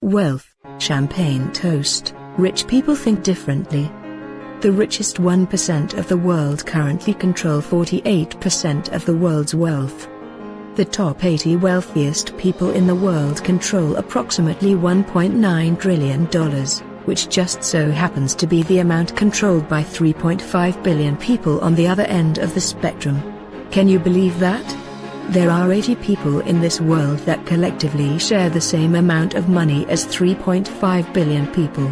Wealth, champagne toast, rich people think differently. The richest 1% of the world currently control 48% of the world's wealth. The top 80 wealthiest people in the world control approximately $1.9 trillion, which just so happens to be the amount controlled by 3.5 billion people on the other end of the spectrum. Can you believe that? There are 80 people in this world that collectively share the same amount of money as 3.5 billion people.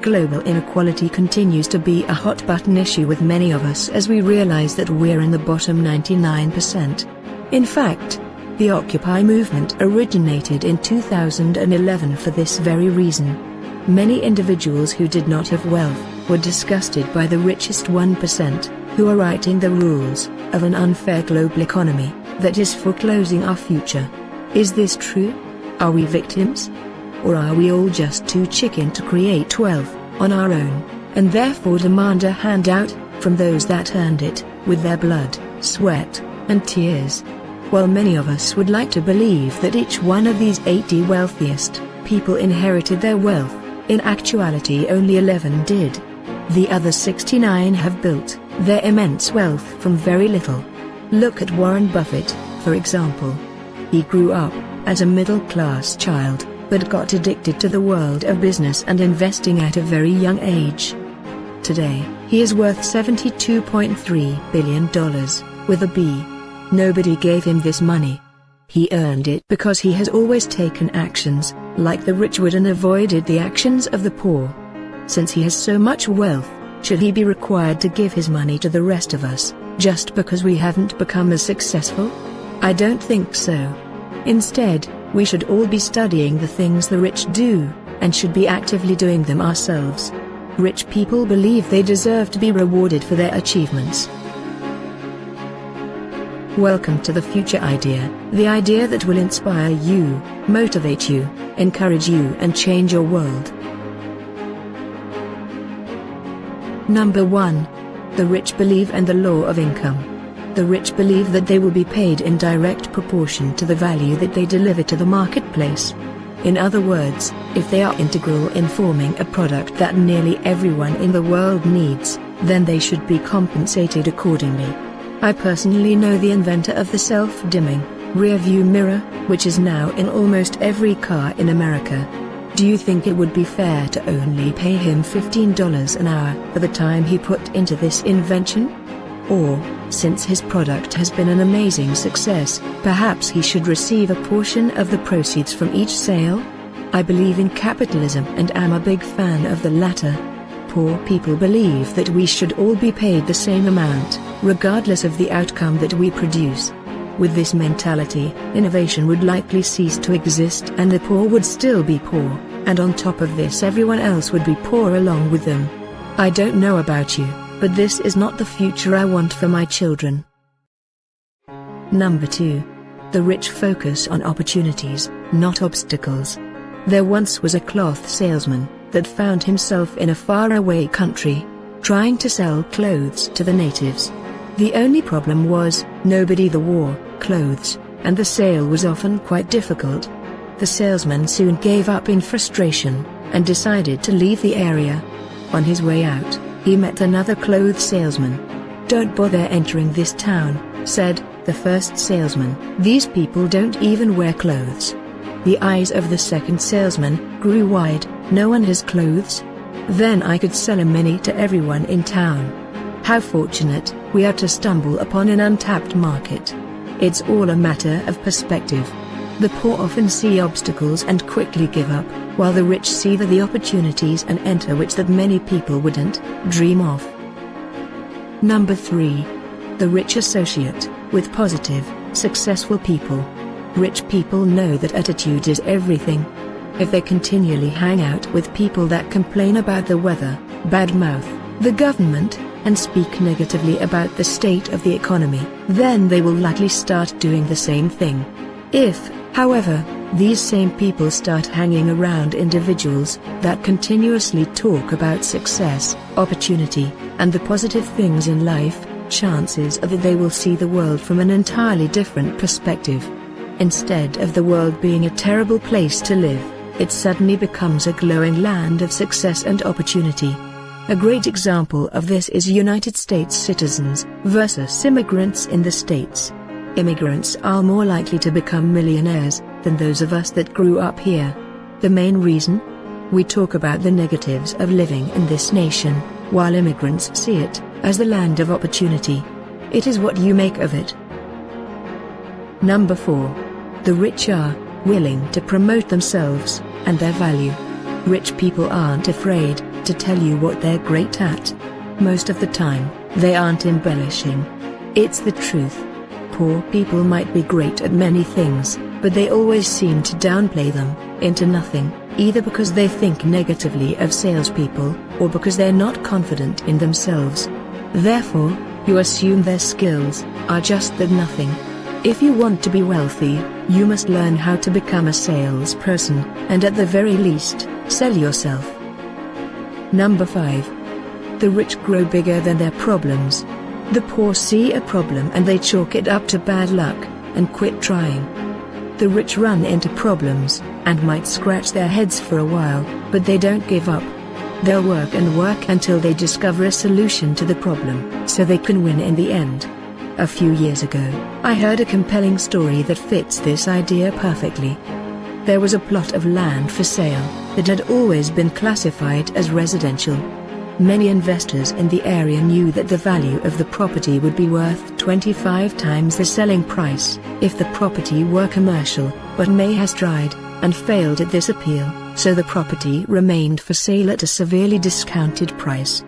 Global inequality continues to be a hot-button issue with many of us as we realize that we're in the bottom 99%. In fact, the Occupy movement originated in 2011 for this very reason. Many individuals who did not have wealth were disgusted by the richest 1%, who are writing the rules of an unfair global economy that is foreclosing our future. Is this true? Are we victims? Or are we all just too chicken to create wealth on our own, and therefore demand a handout from those that earned it with their blood, sweat, and tears? While many of us would like to believe that each one of these 80 wealthiest people inherited their wealth, in actuality only 11 did. The other 69 have built their immense wealth from very little. Look at Warren Buffett, for example. He grew up as a middle-class child, but got addicted to the world of business and investing at a very young age. Today, he is worth $72.3 billion, with a B. Nobody gave him this money. He earned it because he has always taken actions, like the rich would, and avoided the actions of the poor. Since he has so much wealth, should he be required to give his money to the rest of us, just because we haven't become as successful? I don't think so. Instead, we should all be studying the things the rich do, and should be actively doing them ourselves. Rich people believe they deserve to be rewarded for their achievements. Welcome to the future idea, the idea that will inspire you, motivate you, encourage you, and change your world. Number 1. The rich believe in the law of income. The rich believe that they will be paid in direct proportion to the value that they deliver to the marketplace. In other words, if they are integral in forming a product that nearly everyone in the world needs, then they should be compensated accordingly. I personally know the inventor of the self-dimming rear-view mirror, which is now in almost every car in America. Do you think it would be fair to only pay him $15 an hour for the time he put into this invention? Or, since his product has been an amazing success, perhaps he should receive a portion of the proceeds from each sale? I believe in capitalism and am a big fan of the latter. Poor people believe that we should all be paid the same amount, regardless of the outcome that we produce. With this mentality, innovation would likely cease to exist and the poor would still be poor, and on top of this everyone else would be poor along with them. I don't know about you, but this is not the future I want for my children. Number 2. The rich focus on opportunities, not obstacles. There once was a cloth salesman that found himself in a faraway country, trying to sell clothes to the natives. The only problem was, nobody wore clothes, and the sale was often quite difficult. The salesman soon gave up in frustration, and decided to leave the area. On his way out, he met another clothes salesman. "Don't bother entering this town," said the first salesman. "These people don't even wear clothes." The eyes of the second salesman grew wide. "No one has clothes? Then I could sell many to everyone in town. How fortunate we are to stumble upon an untapped market." It's all a matter of perspective. The poor often see obstacles and quickly give up, while the rich see the opportunities and enter which that many people wouldn't dream of. Number 3. The rich associate with positive, successful people. Rich people know that attitude is everything. If they continually hang out with people that complain about the weather, badmouth the government, and speak negatively about the state of the economy, then they will likely start doing the same thing. If, however, these same people start hanging around individuals that continuously talk about success, opportunity, and the positive things in life, chances are that they will see the world from an entirely different perspective. Instead of the world being a terrible place to live, it suddenly becomes a glowing land of success and opportunity. A great example of this is United States citizens versus immigrants in the States. Immigrants are more likely to become millionaires than those of us that grew up here. The main reason? We talk about the negatives of living in this nation, while immigrants see it as the land of opportunity. It is what you make of it. Number 4. The rich are willing to promote themselves and their value. Rich people aren't afraid to tell you what they're great at. Most of the time, they aren't embellishing. It's the truth. Poor people might be great at many things, but they always seem to downplay them into nothing, either because they think negatively of salespeople, or because they're not confident in themselves. Therefore, you assume their skills are just that nothing. If you want to be wealthy, you must learn how to become a salesperson, and at the very least, sell yourself. Number 5. The rich grow bigger than their problems. The poor see a problem and they chalk it up to bad luck, and quit trying. The rich run into problems, and might scratch their heads for a while, but they don't give up. They'll work and work until they discover a solution to the problem, so they can win in the end. A few years ago, I heard a compelling story that fits this idea perfectly. There was a plot of land for sale that had always been classified as residential. Many investors in the area knew that the value of the property would be worth 25 times the selling price if the property were commercial, but May has tried and failed at this appeal, so the property remained for sale at a severely discounted price.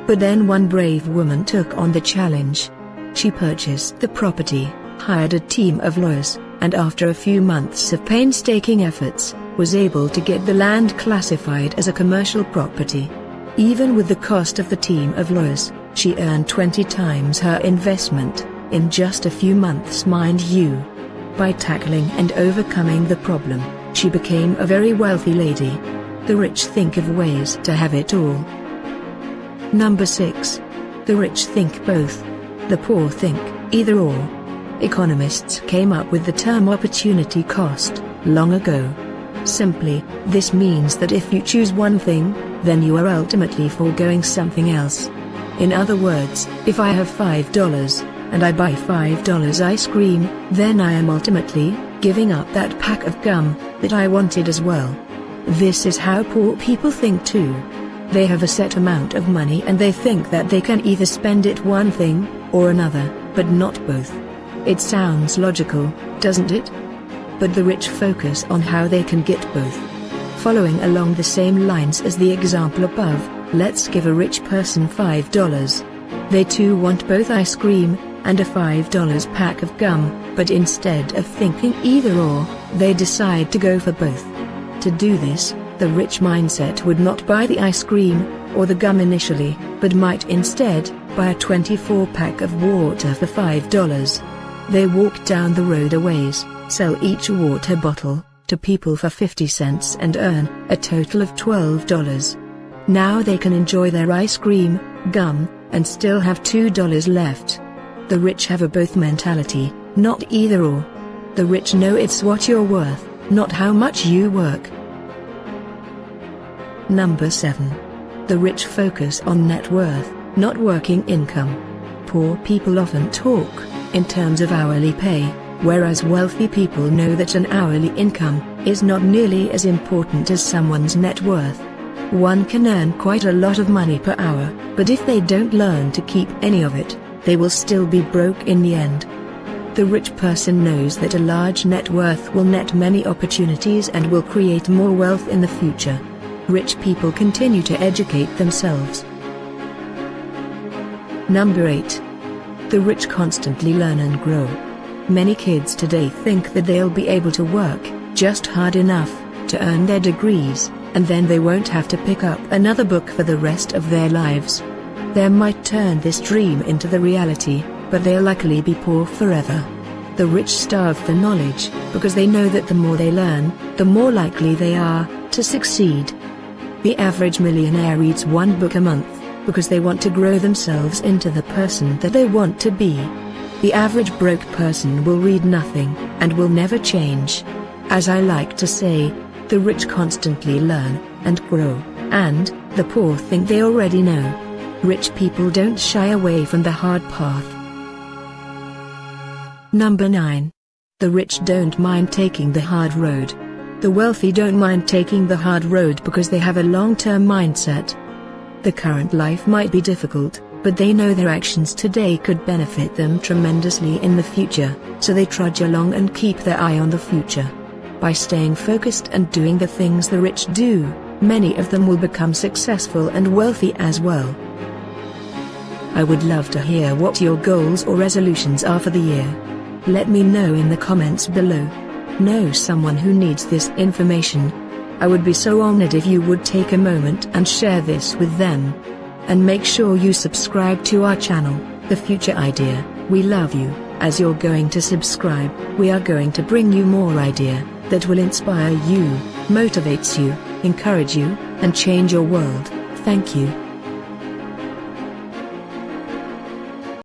But then one brave woman took on the challenge. She purchased the property, hired a team of lawyers, and after a few months of painstaking efforts, was able to get the land classified as a commercial property. Even with the cost of the team of lawyers, she earned 20 times her investment, in just a few months, mind you. By tackling and overcoming the problem, she became a very wealthy lady. The rich think of ways to have it all. Number 6. The rich think both. The poor think either or. Economists came up with the term opportunity cost long ago. Simply, this means that if you choose one thing, then you are ultimately foregoing something else. In other words, if I have $5 and I buy $5 ice cream, then I am ultimately giving up that pack of gum that I wanted as well. This is how poor people think too. They have a set amount of money and they think that they can either spend it one thing or another, but not both. It sounds logical, doesn't it? But the rich focus on how they can get both. Following along the same lines as the example above, let's give a rich person $5. They too want both ice cream and a $5 pack of gum, but instead of thinking either or, they decide to go for both. To do this, the rich mindset would not buy the ice cream or the gum initially, but might instead buy a 24-pack of water for $5. They walk down the road a ways, sell each water bottle to people for 50 cents and earn a total of $12. Now they can enjoy their ice cream, gum, and still have $2 left. The rich have a both mentality, not either or. The rich know it's what you're worth, not how much you work. Number 7. The rich focus on net worth, not working income. Poor people often talk in terms of hourly pay, whereas wealthy people know that an hourly income is not nearly as important as someone's net worth. One can earn quite a lot of money per hour, but if they don't learn to keep any of it, they will still be broke in the end. The rich person knows that a large net worth will net many opportunities and will create more wealth in the future. Rich people continue to educate themselves. Number 8. The rich constantly learn and grow. Many kids today think that they'll be able to work just hard enough to earn their degrees, and then they won't have to pick up another book for the rest of their lives. They might turn this dream into the reality, but they'll likely be poor forever. The rich starve for knowledge, because they know that the more they learn, the more likely they are to succeed. The average millionaire reads one book a month, because they want to grow themselves into the person that they want to be. The average broke person will read nothing, and will never change. As I like to say, The rich constantly learn and grow, and the poor think they already know. Rich people don't shy away from the hard path. Number 9. The rich don't mind taking the hard road. The wealthy don't mind taking the hard road because they have a long-term mindset. The current life might be difficult, but they know their actions today could benefit them tremendously in the future, so they trudge along and keep their eye on the future. By staying focused and doing the things the rich do, many of them will become successful and wealthy as well. I would love to hear what your goals or resolutions are for the year. Let me know in the comments below. Know someone who needs this information? I would be so honored if you would take a moment and share this with them. And make sure you subscribe to our channel, The Future Idea. We love you. As you're going to subscribe, we are going to bring you more idea that will inspire you, motivates you, encourage you, and change your world. Thank you.